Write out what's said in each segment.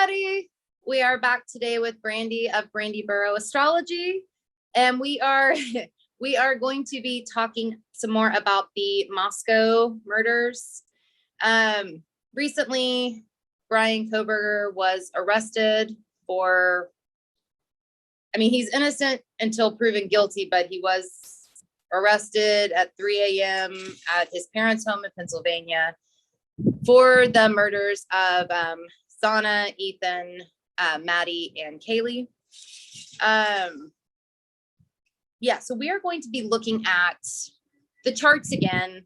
everybody. We are back today with Brandy of Brandy Borough Astrology, and we are going to be talking some more about the Moscow murders. Recently, Brian Kohberger was arrested for, he's innocent until proven guilty, but he was arrested at 3 a.m. at his parents' home in Pennsylvania for the murders of Sana, Ethan, Maddie, and Kaylee. So we are going to be looking at the charts again.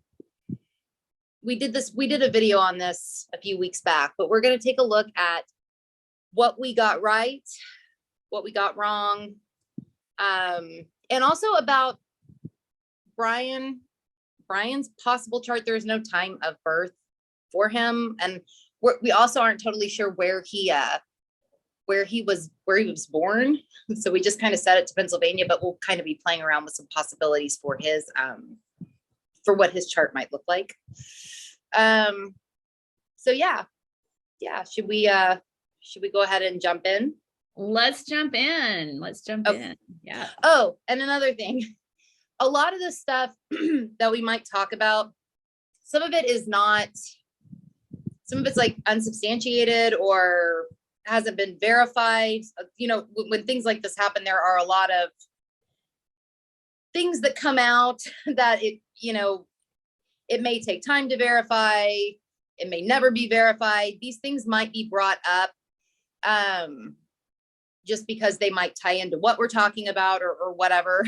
We did a video on this a few weeks back, but we're going to take a look at what we got right, what we got wrong, and also about Brian's possible chart. There is no time of birth for him, and we also aren't totally sure where he was born. So we just kind of set it to Pennsylvania, but we'll kind of be playing around with some possibilities for his for what his chart might look like. So yeah, should we go ahead and jump in? Let's jump in. Yeah. Oh, and another thing, a lot of the stuff that we might talk about, some of it's like unsubstantiated or hasn't been verified. When things like this happen, there are a lot of things that come out that it may take time to verify. It may never be verified. These things might be brought up just because they might tie into what we're talking about or whatever.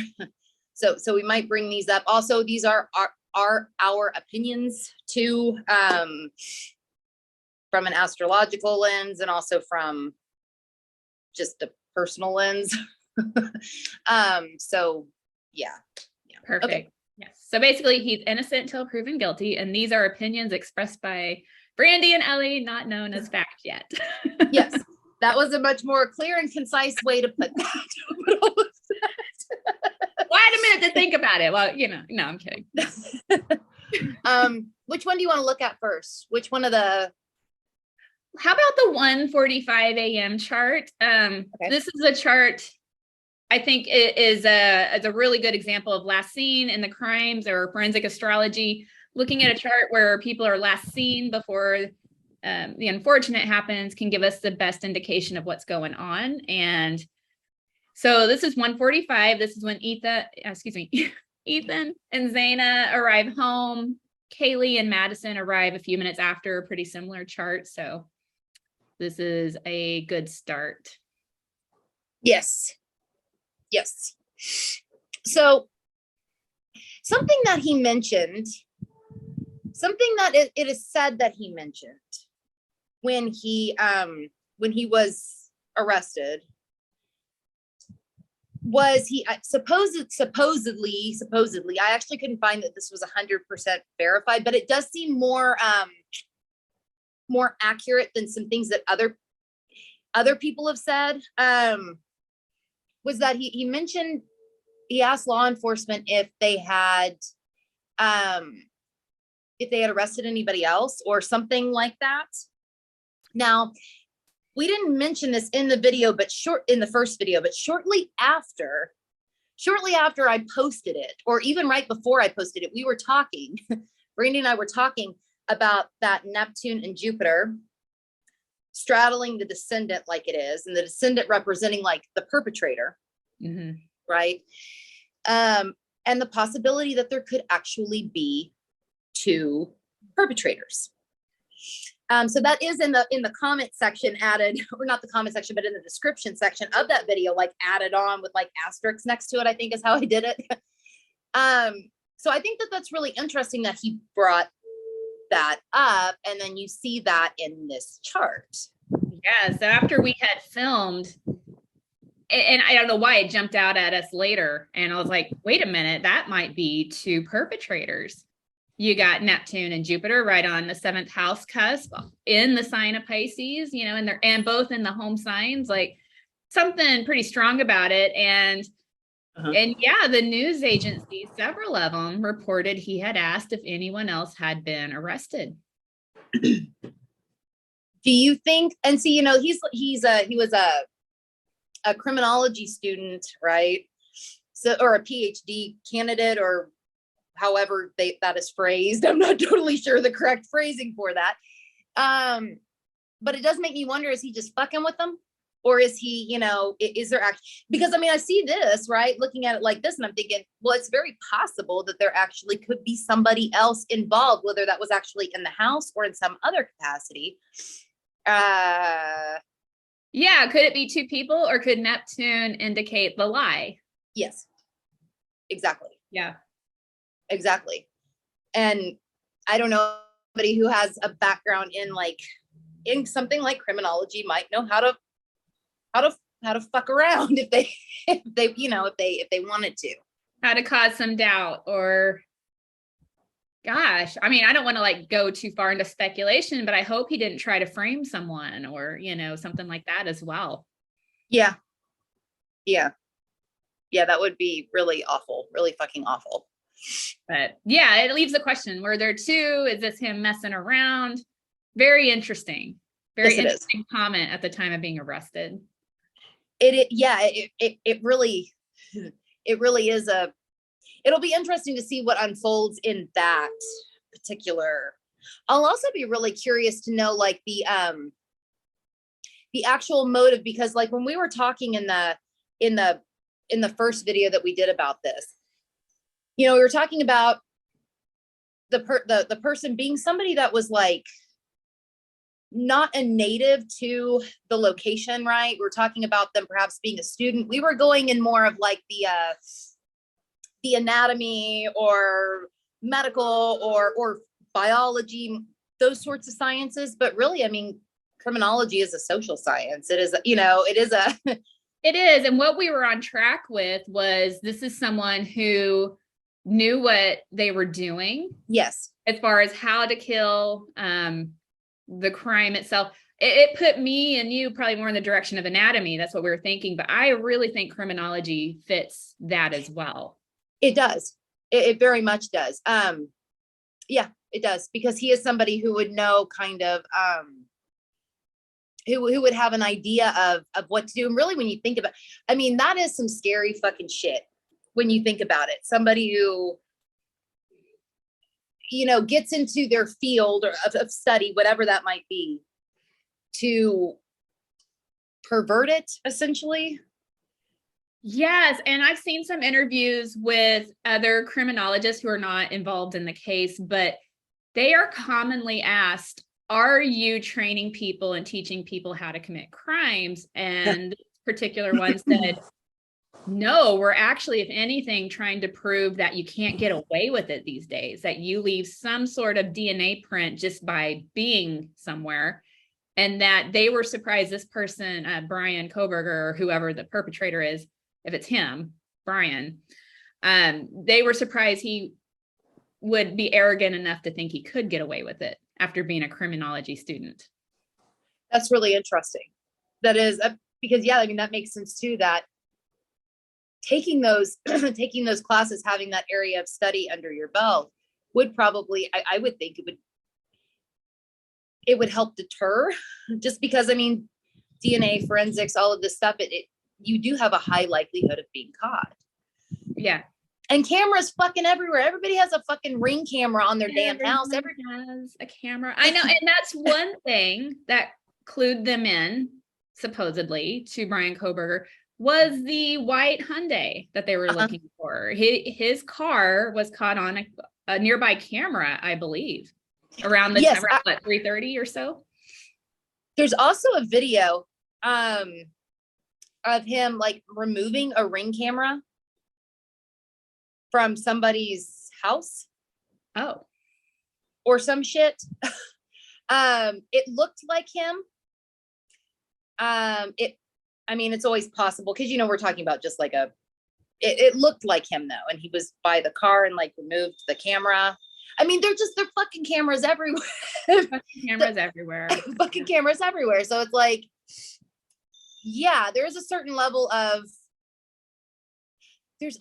So we might bring these up. Also, these are our opinions too, from an astrological lens and also from just a personal lens. So yeah. Perfect. Okay. Yes. So basically he's innocent until proven guilty. And these are opinions expressed by Brandy and Ellie, not known as fact yet. Yes. That was a much more clear and concise way to put that. Well, I had a minute to think about it. Well, no, I'm kidding. Which one do you want to look at first? Which one of the... How about the 1:45 a.m. chart? Okay. This is a chart I think it is a really good example of last seen in the crimes or forensic astrology, looking at a chart where people are last seen before the unfortunate happens can give us the best indication of what's going on. And so this is 1:45. This is when Ethan and Zaina arrive home. Kaylee and Madison arrive a few minutes after, a pretty similar chart. So this is a good start. Yes. So something that he mentioned, something that it is said that he mentioned when he was arrested was he supposedly, I actually couldn't find that this was 100% verified, but it does seem more accurate than some things that other people have said, was that he mentioned, he asked law enforcement if they had arrested anybody else or something like that. Now, we didn't mention this in the video, in the first video, but shortly after I posted it, or even right before I posted it, we were talking, Brandy and I were talking about that Neptune and Jupiter straddling the descendant like it is, and the descendant representing like the perpetrator, right? And the possibility that there could actually be two perpetrators. So that is in the comment section added, or not the comment section, but in the description section of that video, like added on with like asterisks next to it, I think is how I did it. So I think that that's really interesting that he brought that up, and then you see that in this chart. Yeah, so after we had filmed, and I don't know why it jumped out at us later, and I was like, wait a minute, that might be two perpetrators. You got Neptune and Jupiter right on the 7th house cusp in the sign of Pisces, and both in the home signs, like something pretty strong about it. And yeah, the news agencies, several of them, reported he had asked if anyone else had been arrested. Do Do you think, and see, he was a criminology student, right? So, or a PhD candidate, or however that is phrased. I'm not totally sure the correct phrasing for that. But it does make me wonder, is he just fucking with them? Or is he, is there actually, because I mean, I see this, right? Looking at it like this, and I'm thinking, well, it's very possible that there actually could be somebody else involved, whether that was actually in the house or in some other capacity. Yeah, could it be two people, or could Neptune indicate the lie? Yes, exactly. Yeah. Exactly. And I don't know, somebody who has a background in something like criminology might know how to fuck around if they wanted to. How to cause some doubt, or gosh, I mean, I don't want to go too far into speculation, but I hope he didn't try to frame someone, or something like that as well. Yeah. That would be really awful, really fucking awful. But yeah, it leaves the question, were there two? Is this him messing around? Very interesting. Very interesting comment at the time of being arrested. It really is it'll be interesting to see what unfolds in that particular. I'll also be really curious to know the actual motive, because when we were talking in the first video that we did about this, we were talking about the person being somebody that was not a native to the location, right? We're talking about them perhaps being a student. We were going in more of the anatomy or medical or biology, those sorts of sciences. But really, I mean, criminology is a social science. It is, it is. And what we were on track with was, this is someone who knew what they were doing. Yes. As far as how to kill, the crime itself. It put me and you probably more in the direction of anatomy. That's what we were thinking. But I really think criminology fits that as well. It does. It very much does. Yeah, it does. Because he is somebody who would know kind of, who would have an idea of what to do. And really, when you think about, I mean, that is some scary fucking shit when you think about it. Somebody who, gets into their field of study, whatever that might be, to pervert it, essentially. Yes. And I've seen some interviews with other criminologists who are not involved in the case, but they are commonly asked, are you training people and teaching people how to commit crimes? And particular ones said, no, we're actually, if anything, trying to prove that you can't get away with it these days, that you leave some sort of DNA print just by being somewhere. And that they were surprised this person, Brian Kohberger, or whoever the perpetrator is, if it's him, Brian, they were surprised he would be arrogant enough to think he could get away with it after being a criminology student. That's really interesting. That is, because, yeah, I mean, that makes sense too, that taking those classes, having that area of study under your belt would probably, I would think it would help deter, just because, I mean, DNA forensics, all of this stuff, you do have a high likelihood of being caught. Yeah. And cameras fucking everywhere. Everybody has a fucking Ring camera on their damn house. Everybody has a camera. I know. And that's one thing that clued them in, supposedly, to Brian Kohberger, was the white Hyundai that they were looking for. His car was caught on a nearby camera, I believe, around the time, around 3:30 or so. There's also a video of him removing a Ring camera from somebody's house. Oh. Or some shit. It looked like him. I mean, it's always possible, because we're talking about just it looked like him though, and he was by the car and removed the camera. I mean, they're fucking cameras everywhere. Fucking cameras everywhere. Fucking cameras everywhere. So it's yeah, there's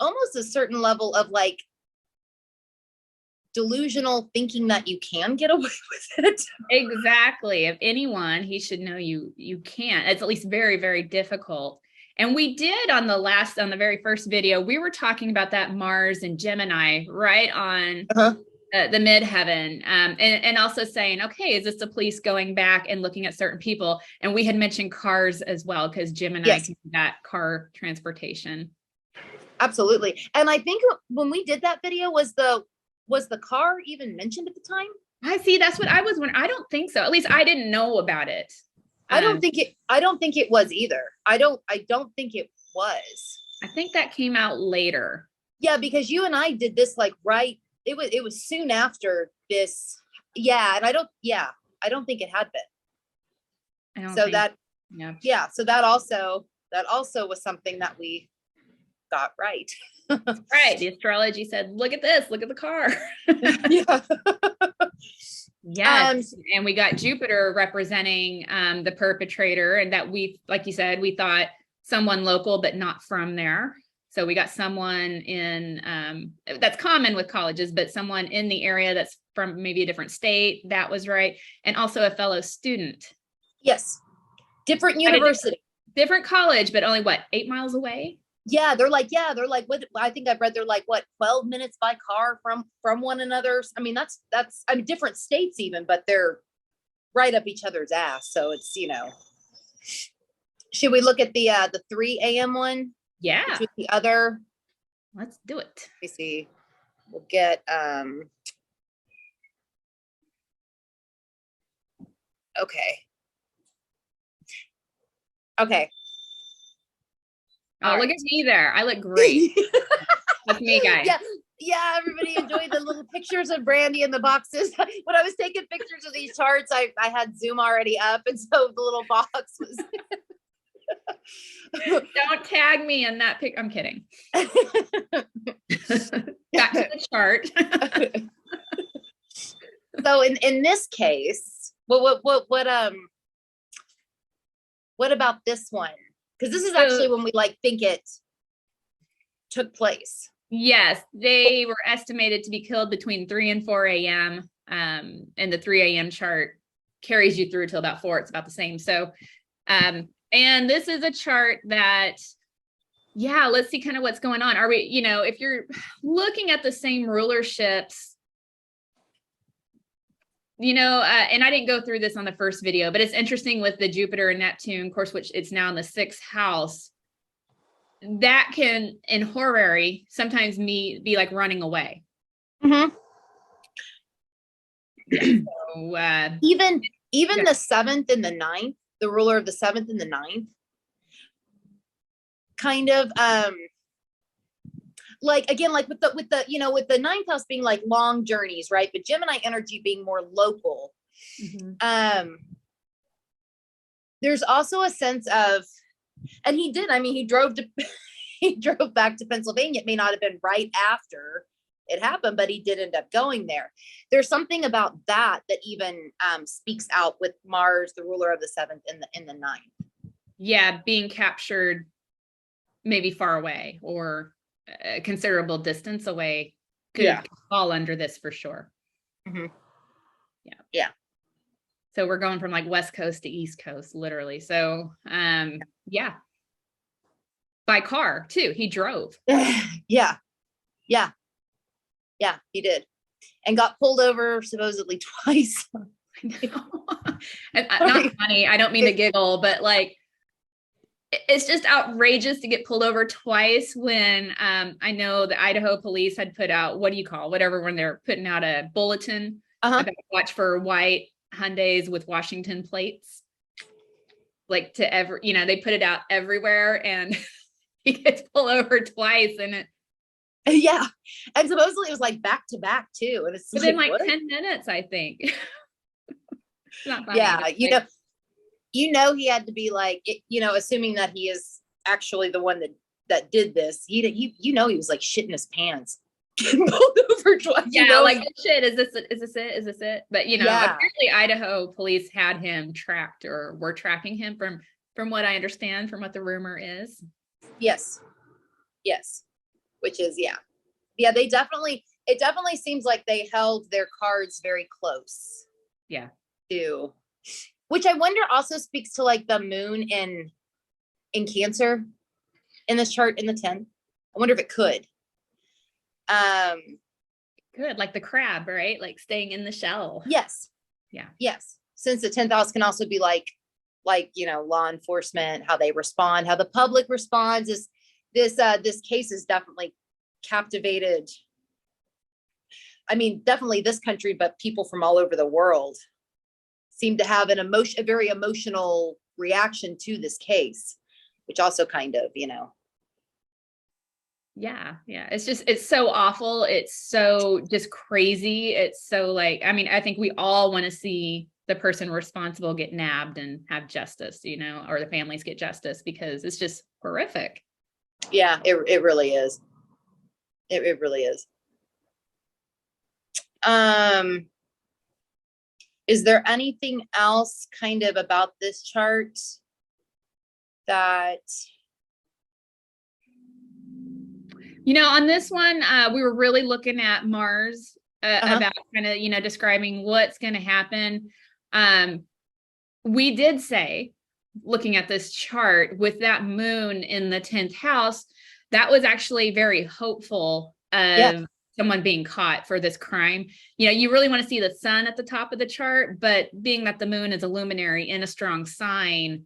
almost a certain level of delusional, thinking that you can get away with it. Exactly. If anyone, he should know you can't. It's at least very, very difficult. And we did on the very first video, we were talking about that Mars and Gemini right on the midheaven, and also saying, okay, is this the police going back and looking at certain people? And we had mentioned cars as well, because Gemini can do that car transportation. Absolutely. And I think when we did that video, was the car even mentioned at the time? I see. That's what I was wondering. I don't think so. At least I didn't know about it. I don't think it was either. I don't think it was. I think that came out later. Yeah, because you and I did this like right. It was soon after this. Yeah, and I don't think it had been. So that also was something that we got right. Right. The astrology said, look at this, look at the car. Yeah. Yes. And we got Jupiter representing the perpetrator, and that like you said, we thought someone local, but not from there. So we got someone in, that's common with colleges, but someone in the area that's from maybe a different state. That was right. And also a fellow student. Yes. Different university. Different college, but only 8 miles away? Yeah, they're like, what I think I've read, they're like, 12 minutes by car from one another. I mean, that's different states even, but they're right up each other's ass. So it's, should we look at the 3 a.m. one? Yeah. Which was the other. Let's do it. Let me see. We'll get, okay. Oh, look at me there. I look great. That's me, guys. Yeah, everybody enjoyed the little pictures of Brandy in the boxes. When I was taking pictures of these charts, I had Zoom already up, and so the little box was. Don't tag me in that pic. I'm kidding. Back to the chart. So in this case, what about this one? Because this is actually when we think it took place. Yes, they were estimated to be killed between 3 and 4 a.m. And the 3 a.m. chart carries you through till about 4. It's about the same. So, and this is a chart that, let's see kind of what's going on. Are we, if you're looking at the same rulerships, and I didn't go through this on the first video, but it's interesting with the Jupiter and Neptune, of course, which it's now in the 6th house. That can, in horary, sometimes be like running away. Mm-hmm. Yeah, so, even the 7th and the 9th, the ruler of the 7th and the 9th, kind of with the 9th house being like long journeys, right? But Gemini energy being more local. Mm-hmm. There's also a sense of, and he drove back to Pennsylvania. It may not have been right after it happened, but he did end up going there. There's something about that even speaks out with Mars, the ruler of the 7th and the 9th. Yeah, being captured maybe far away or a considerable distance away could fall under this for sure. Mm-hmm. Yeah. So we're going from like West Coast to East Coast, literally. So, by car too. He drove. Yeah, he did, and got pulled over supposedly twice. Not funny. I don't mean to giggle, but like, it's just outrageous to get pulled over twice when I know the Idaho police had put out, when they're putting out a bulletin about watch for white Hyundais with Washington plates. Like they put it out everywhere, and he gets pulled over twice, and and supposedly it was like back to back too, and it's within like 10 minutes, I think. It's not funny. Yeah, he had to be like, assuming that he is actually the one that did this. He was like shitting his pants. Pulled over twice. Yeah, like shit. Is this it? But apparently Idaho police had him tracked, or were tracking him from what I understand, from what the rumor is. Yes. Which is they definitely it definitely seems like they held their cards very close. Yeah. To, which I wonder also speaks to like the moon in Cancer in this chart in the 10th. I wonder if it could. Good, like the crab, right? Like staying in the shell. Yes. Yeah. Yes. Since the 10th house can also be like, law enforcement, how they respond, how the public responds. This case is definitely captivated. I mean, definitely this country, but people from all over the world seem to have a very emotional reaction to this case, which also kind of, Yeah. It's so awful. It's so just crazy. It's so like, I mean, I think we all want to see the person responsible get nabbed and have justice, or the families get justice, because it's just horrific. Yeah, it really is. It really is. Is there anything else kind of about this chart that, on this one, we were really looking at Mars, about kind of, describing what's going to happen. We did say, looking at this chart with that moon in the 10th house, that was actually very hopeful of someone being caught for this crime. You really want to see the sun at the top of the chart, but being that the moon is a luminary in a strong sign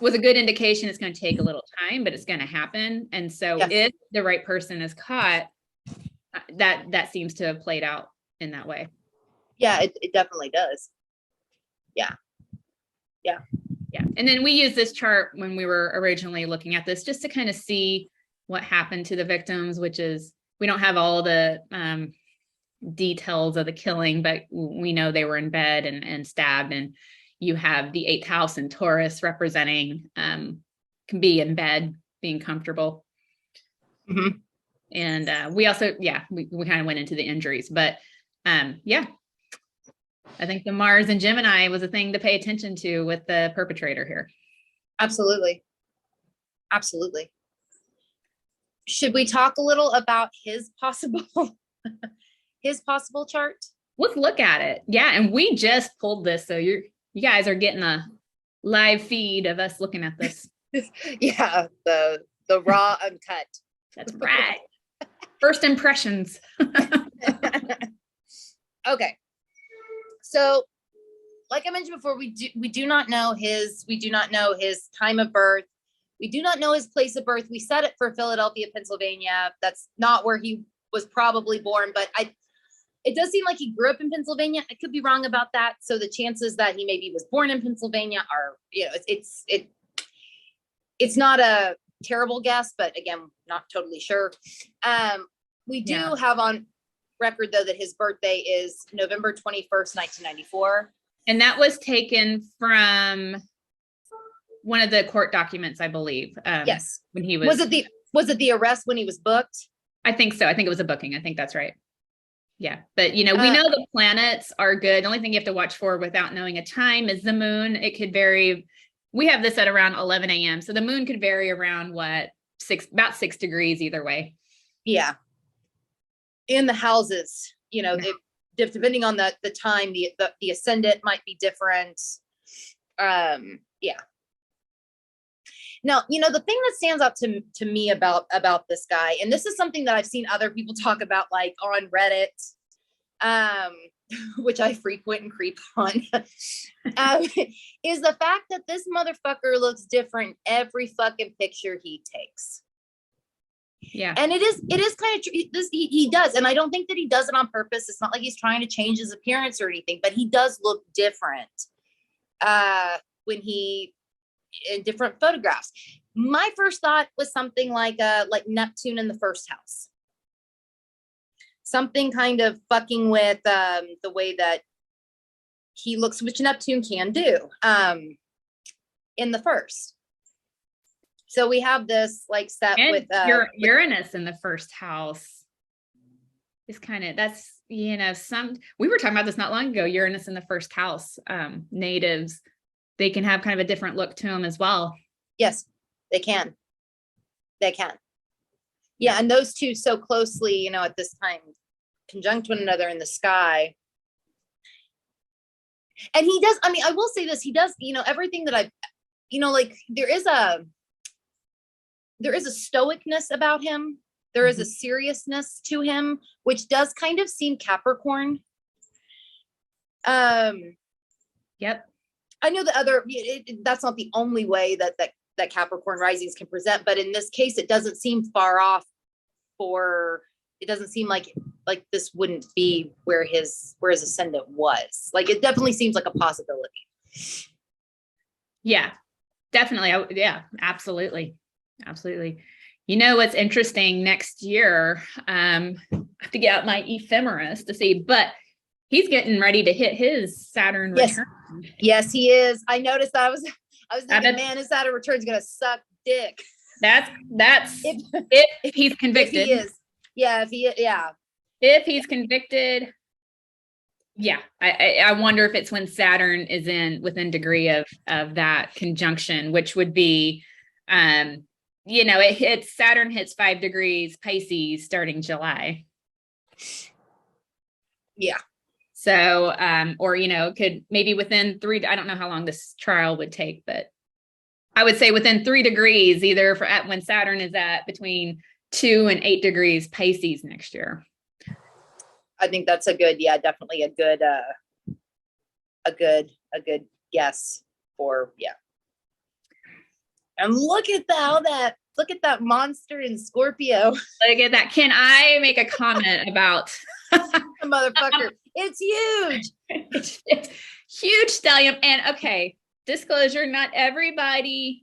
was a good indication it's going to take a little time, but it's going to happen. And so if the right person is caught, that seems to have played out in that way. Yeah, it definitely does. Yeah. And then we used this chart when we were originally looking at this, just to kind of see what happened to the victims, which is, we don't have all the details of the killing, but we know they were in bed and stabbed. And you have the 8th house in Taurus representing, can be in bed, being comfortable. Mm-hmm. And we also, we kind of went into the injuries, but I think the Mars and Gemini was a thing to pay attention to with the perpetrator here. Absolutely. Should we talk a little about his possible chart? Let's look at it. Yeah, and we just pulled this, so you guys are getting a live feed of us looking at this. Yeah, the raw uncut. That's right. First impressions. Okay. So, like I mentioned before, we do not know his time of birth. We do not know his place of birth. We set it for Philadelphia, Pennsylvania. That's not where he was probably born, but it does seem like he grew up in Pennsylvania. I could be wrong about that. So the chances that he maybe was born in Pennsylvania are, it's not a terrible guess, but again, not totally sure. We do have on record though that his birthday is November 21st, 1994. And that was taken from one of the court documents, I believe. Yes. When he was it the arrest when he was booked? I think so. I think it was a booking. I think that's right. Yeah. But, we know the planets are good. The only thing you have to watch for without knowing a time is the moon. It could vary. We have this at around 11 a.m. So the moon could vary around about 6 degrees either way. Yeah. In the houses, depending on the time, the ascendant might be different. Yeah. Now, the thing that stands out to me about this guy, and this is something that I've seen other people talk about, like on Reddit, which I frequent and creep on, is the fact that this motherfucker looks different every fucking picture he takes. Yeah. And it is kind of this, he does. And I don't think that he does it on purpose. It's not like he's trying to change his appearance or anything, but he does look different when in different photographs. My first thought was something like Neptune in the first house. Something kind of fucking with the way that he looks, which Neptune can do in the first. So we have this set and with Uranus in the first house. Is kind of, that's, we were talking about this not long ago. Uranus in the first house, natives, they can have kind of a different look to them as well. Yes, they can. Yeah. And those two so closely, at this time conjunct one another in the sky. And he does, I mean, I will say this, he does, everything that like there is a stoicness about him. There is a seriousness to him, which does kind of seem Capricorn. Yep. I know that's not the only way that Capricorn risings can present, but in this case, it doesn't seem far off. It doesn't seem like this wouldn't be where his ascendant was. Like, it definitely seems like a possibility. Yeah, definitely. Yeah, absolutely. You know what's interesting next year? I have to get out my ephemeris to see, but he's getting ready to hit his Saturn return. Yes, he is. I noticed that. I was thinking, man, his Saturn return is gonna suck dick. That's if he's convicted. If he is. Yeah, If he's convicted, yeah. I wonder if it's when Saturn is within degree of that conjunction, which would be Saturn hits 5 degrees Pisces starting July. Yeah. So, or, could maybe within 3, I don't know how long this trial would take, but I would say within 3 degrees, either when Saturn is at between 2 and 8 degrees Pisces next year. I think that's definitely a good guess for, yeah. And look at that monster in Scorpio. Look at that. Can I make a comment about motherfucker? It's huge. It's huge stellium. And okay, disclosure, not everybody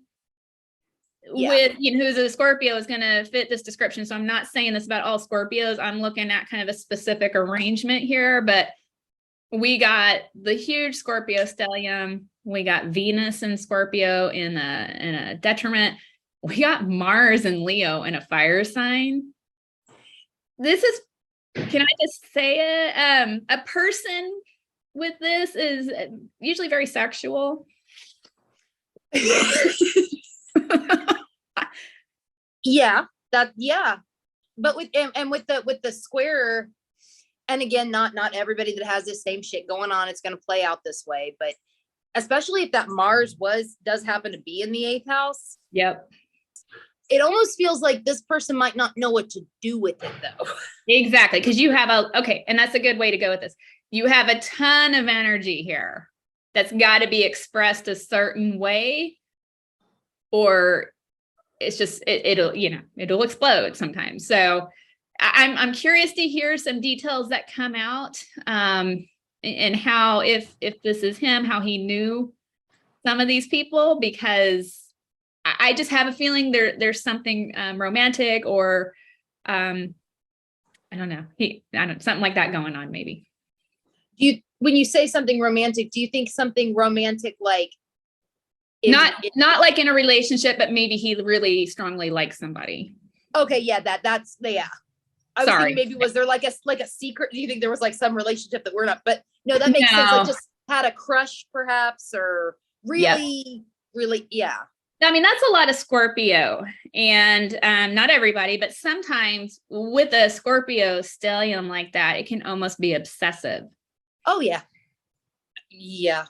with who's a Scorpio is going to fit this description. So I'm not saying this about all Scorpios. I'm looking at kind of a specific arrangement here, but we got the huge Scorpio stellium. We got Venus in Scorpio in a detriment. We got Mars and Leo in a fire sign. This is, can I just say it? A person with this is usually very sexual. Yeah. But with the square, and again, not everybody that has this same shit going on, it's going to play out this way, but especially if that Mars does happen to be in the 8th house. Yep. It almost feels like this person might not know what to do with it, though. Exactly. Because you have and that's a good way to go with this. You have a ton of energy here that's got to be expressed a certain way, or it's just, it'll explode sometimes. So I'm curious to hear some details that come out, and how, if this is him, how he knew some of these people, because I just have a feeling there's something romantic, or I don't know, something like that going on maybe. When you say something romantic, do you think something romantic like not like in a relationship, but maybe he really strongly likes somebody? Okay, yeah, that's yeah. I was thinking maybe was there like a secret? Do you think there was like some relationship that we're not? But no, that makes sense. Like just had a crush, perhaps, or really, yeah. I mean, that's a lot of Scorpio, and not everybody, but sometimes with a Scorpio stellium like that, it can almost be obsessive. Oh yeah. And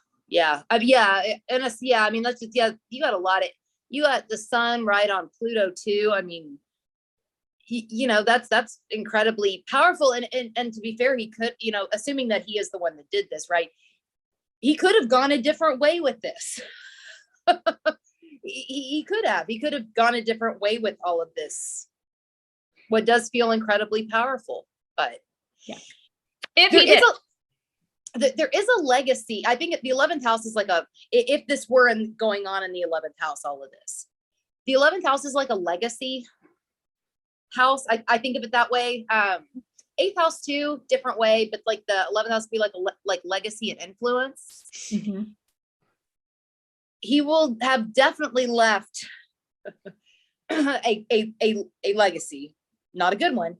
I mean, that's just, you got you got the sun right on Pluto too. I mean, that's incredibly powerful. And to be fair, he could, assuming that he is the one that did this, right? He could have gone a different way with this. He could have gone a different way with all of this. What does feel incredibly powerful, but yeah. There is a legacy. I think the 11th house is like if this were going on in the 11th house, all of this, the 11th house is like a legacy house. I think of it that way. 8th house too, different way, but like the 11th house would be like legacy and influence. Mm-hmm. He will have definitely left a legacy, not a good one,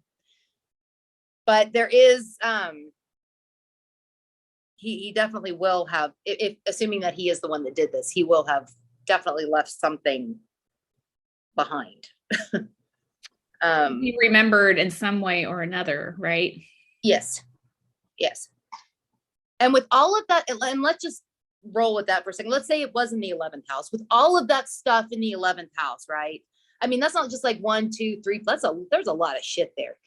but there is, he definitely will have, if assuming that he is the one that did this, he will have definitely left something behind. He remembered in some way or another, right? Yes. Yes. And with all of that, and let's just roll with that for a second. Let's say it was in the 11th house. With all of that stuff in the 11th house, right? I mean, that's not just like 1, 2, 3. There's a lot of shit there.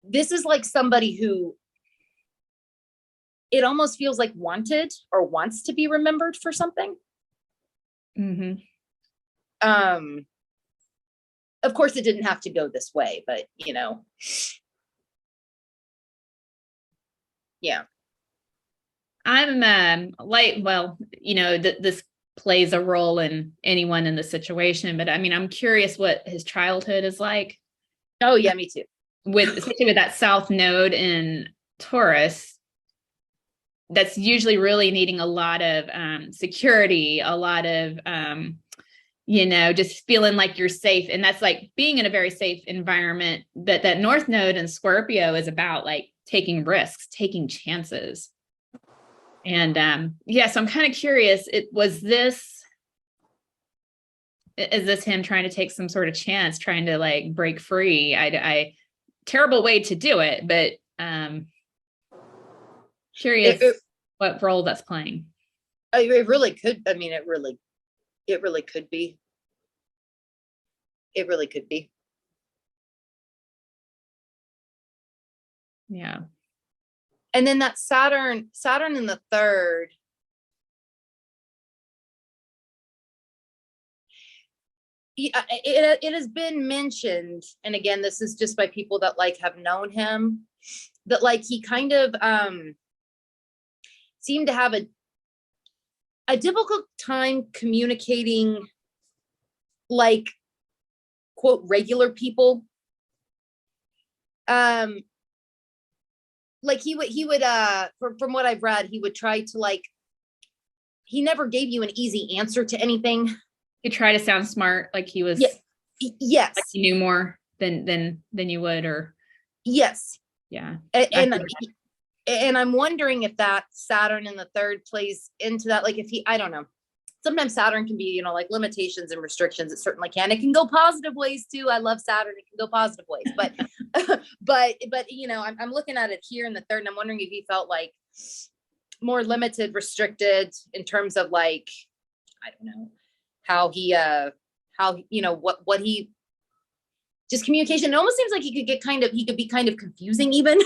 This is like somebody who it almost feels like wanted or wants to be remembered for something. Mm-hmm. Of course it didn't have to go this way, but you know. Yeah. I'm well, you know, this plays a role in anyone in the situation, but I mean, I'm curious what his childhood is like. Oh yeah, me too. Especially with that South Node in Taurus, that's usually really needing a lot of security, a lot of you know, just feeling like you're safe. And that's like being in a very safe environment. That North Node in Scorpio is about like taking risks, taking chances. And so I'm kind of curious, is this him trying to take some sort of chance, trying to like break free? I terrible way to do it, but curious what role that's playing. It really could. I mean, it really could be. It really could be. Yeah. And then that Saturn in the 3rd. It has been mentioned, and again, this is just by people that like have known him, that like he kind of seemed to have a difficult time communicating like quote regular people. Like he would from what I've read, he would try to like, he never gave you an easy answer to anything. He tried to sound smart, like he was yes, like he knew more than you would, or yes. Yeah. And I'm wondering if that Saturn in the 3rd plays into that. Like if I don't know. Sometimes Saturn can be, you know, like limitations and restrictions. It certainly can. It can go positive ways too. I love Saturn. It can go positive ways, but, but you know, I'm looking at it here in the 3rd, and I'm wondering if he felt like more limited, restricted in terms of like, I don't know, how he, you know, what he, just communication. It almost seems like he could be kind of confusing even.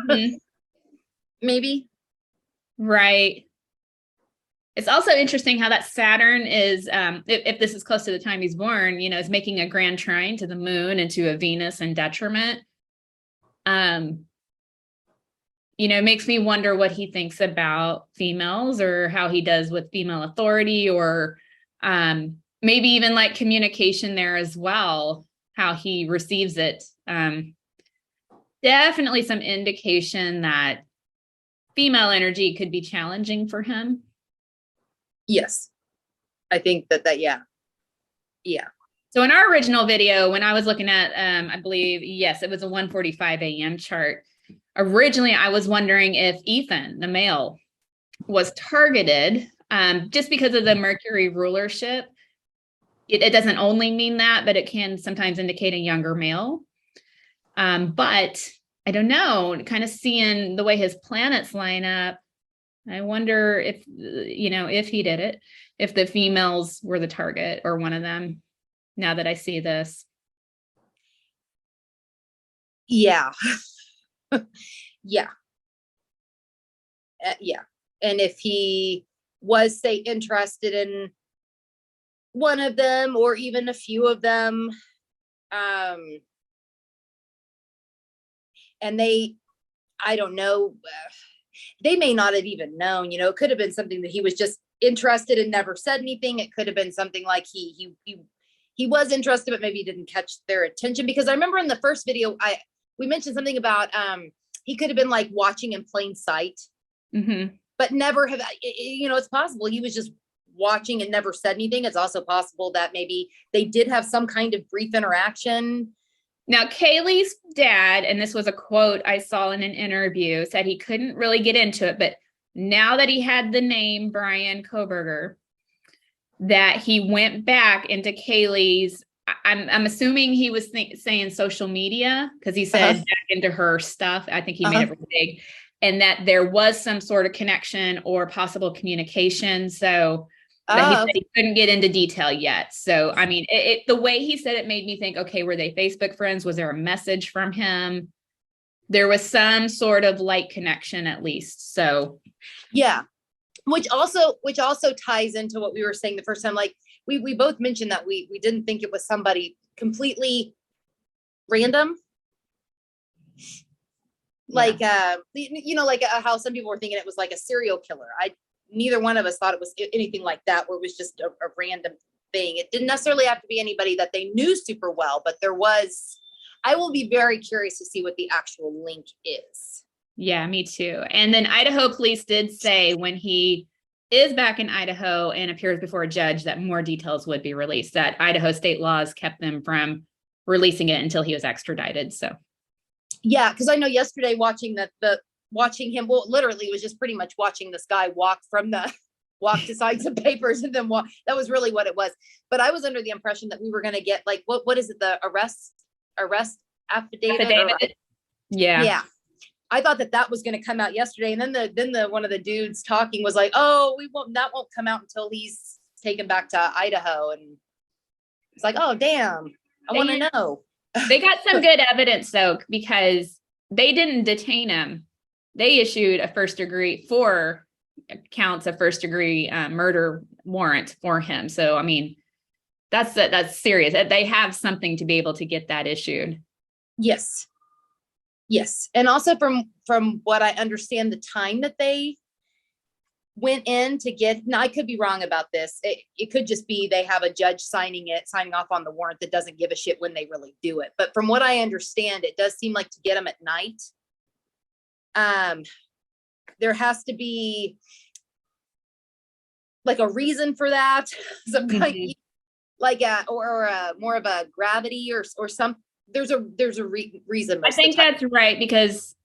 Mm-hmm. Maybe. Right. It's also interesting how that Saturn is, if this is close to the time he's born, you know, is making a grand trine to the moon and to a Venus in detriment. You know, makes me wonder what he thinks about females, or how he does with female authority, or maybe even like communication there as well, how he receives it. Definitely some indication that female energy could be challenging for him. Yes. I think that, yeah. Yeah. So in our original video, when I was looking at, I believe, yes, it was a 1:45 a.m. chart. Originally, I was wondering if Ethan, the male, was targeted just because of the Mercury rulership. It doesn't only mean that, but it can sometimes indicate a younger male. But I don't know, kind of seeing the way his planets line up, I wonder if, you know, if he did it, if the females were the target or one of them, now that I see this. Yeah. Yeah. Yeah. And if he was, say, interested in one of them or even a few of them, and I don't know, they may not have even known, you know, it could have been something that he was just interested and never said anything. It could have been something like he was interested, but maybe didn't catch their attention. Because I remember in the first video, we mentioned something about, he could have been like watching in plain sight, but never have, you know, it's possible he was just watching and never said anything. It's also possible that maybe they did have some kind of brief interaction. Now, Kaylees' dad, and this was a quote I saw in an interview, said he couldn't really get into it, but now that he had the name Brian Kohberger, that he went back into Kaylees' I'm assuming he was saying social media, because he said back into her stuff. I think he made it really big, and that there was some sort of connection or possible communication. So that he said he couldn't get into detail yet. So, I mean, the way he said it made me think, okay, were they Facebook friends? Was there a message from him? There was some sort of light connection at least. So yeah, which also ties into what we were saying the first time. Like we both mentioned that we didn't think it was somebody completely random. Like, like how some people were thinking it was like a serial killer. Neither one of us thought it was anything like that, where it was just a random thing. It didn't necessarily have to be anybody that they knew super well, but I will be very curious to see what the actual link is. Yeah, me too. And then Idaho police did say when he is back in Idaho and appears before a judge that more details would be released, that Idaho state laws kept them from releasing it until he was extradited. So yeah, because I know yesterday watching him, well, literally was just pretty much watching this guy walk to sign some papers and then walk. That was really what it was. But I was under the impression that we were going to get like, what is it? The arrest affidavit? Yeah. I thought that was going to come out yesterday. And then the one of the dudes talking was like, oh, that won't come out until he's taken back to Idaho. And it's like, oh, damn, I want to know. They got some good evidence though, because they didn't detain him. They issued a 4 counts of first degree murder warrant for him. So, I mean, that's serious. They have something to be able to get that issued. Yes. And also from what I understand, the time that they went in to get, now I could be wrong about this. It could just be they have a judge signing off on the warrant that doesn't give a shit when they really do it. But from what I understand, it does seem like to get them at night. There has to be like a reason for that. Some kind like more of a gravity or some, there's a reason. I think that's right, because,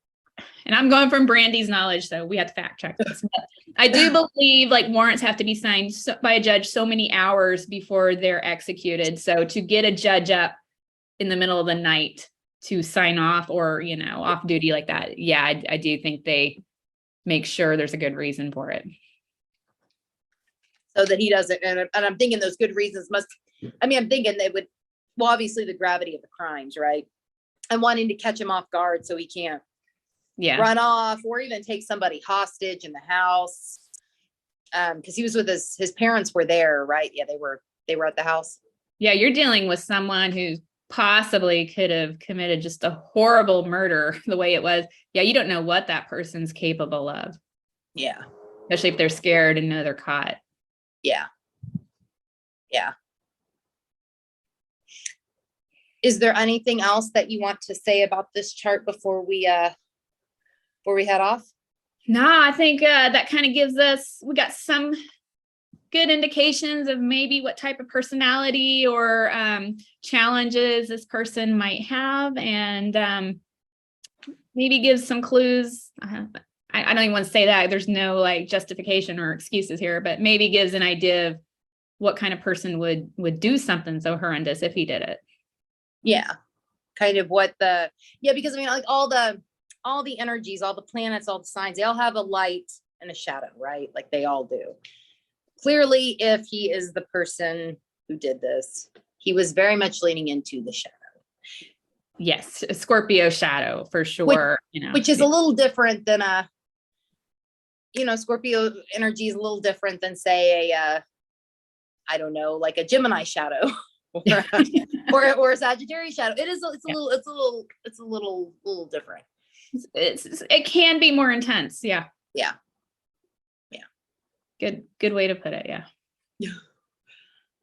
and I'm going from Brandy's knowledge, so we have to fact check this. But I do believe like warrants have to be signed by a judge so many hours before they're executed. So to get a judge up in the middle of the night to sign off or, off duty like that. Yeah, I do think they make sure there's a good reason for it. So that he doesn't, and I'm thinking those good reasons I'm thinking they would, well, obviously the gravity of the crimes, right? And wanting to catch him off guard so he can't run off or even take somebody hostage in the house. Because he was with his parents were there, right? Yeah, they were at the house. Yeah, you're dealing with someone who possibly could have committed just a horrible murder the way it was. Yeah, you don't know what that person's capable of. Yeah. Especially if they're scared and know they're caught. Yeah. Is there anything else that you want to say about this chart before we head off? No, I think that kind of gives us, we got some good indications of maybe what type of personality or challenges this person might have, and maybe gives some clues. I don't even want to say that. There's no like justification or excuses here, but maybe gives an idea of what kind of person would do something so horrendous if he did it. Yeah. Kind of what because like all the energies, all the planets, all the signs, they all have a light and a shadow, right? Like they all do. Clearly, if he is the person who did this, he was very much leaning into the shadow. Yes, a Scorpio shadow for sure. Which is a little different than Scorpio energy is a little different than say I don't know, like a Gemini shadow or a Sagittarius shadow. It's a little different. It can be more intense. Yeah. Good way to put it. Yeah.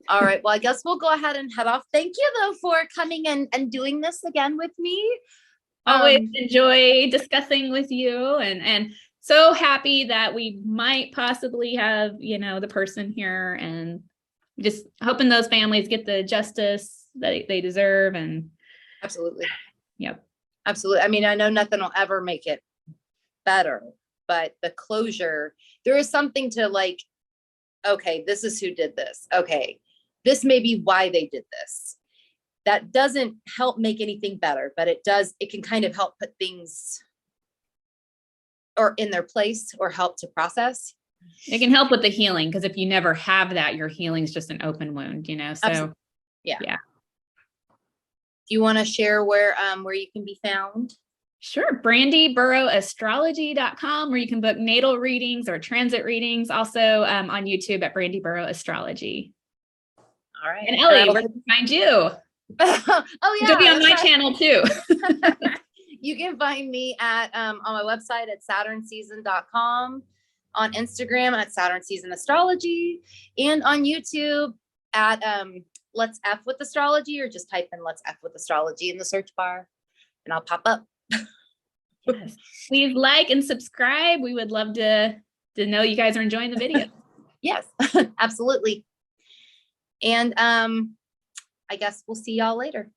All right. Well, I guess we'll go ahead and head off. Thank you though for coming and doing this again with me. Always enjoy discussing with you, and so happy that we might possibly have, the person here, and just hoping those families get the justice that they deserve. And absolutely. Yep. Absolutely. I mean, I know nothing will ever make it better, but the closure, there is something to like, okay, this is who did this. Okay, this may be why they did this. that doesn't help make anything better, but it can kind of help put things or in their place or help to process. It can help with the healing, because if you never have that, your healing is just an open wound, So Absolutely. Yeah. Yeah. Do you want to share where you can be found? Sure. BrandyBurrowAstrology.com, where you can book natal readings or transit readings. Also on YouTube at Brandy Burrow Astrology. All right. And Ellie, where can we find you? Oh yeah. You'll be on my channel too. You can find me at on my website at SaturnSeason.com, on Instagram at Saturn Season Astrology, and on YouTube at Let's F with Astrology, or just type in Let's F with Astrology in the search bar and I'll pop up. Yes. Please like and subscribe. We would love to know you guys are enjoying the video. Yes, absolutely. And I guess we'll see y'all later.